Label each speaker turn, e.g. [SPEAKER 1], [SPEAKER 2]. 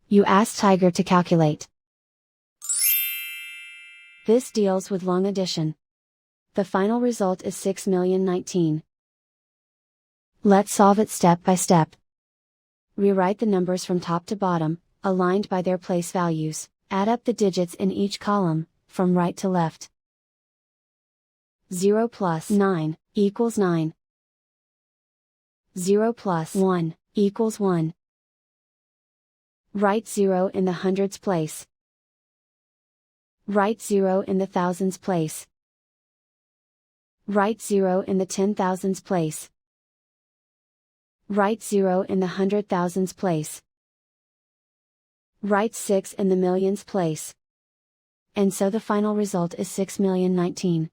[SPEAKER 1] You ask Tiger to calculate. This deals with long addition. The final result is 6,019,000. Let's solve it step by step. Rewrite the numbers from top to bottom, aligned by their place values. Add up the digits in each column, from right to left. 0 plus 9 equals 9. 0 plus 1 equals 1. Write 0 in the hundreds place. Write 0 in the thousands place. Write 0 in the 10,000s place. Write 0 in the 100,000s place. Write 6 in the millions place. And so the final result is 6,019,000.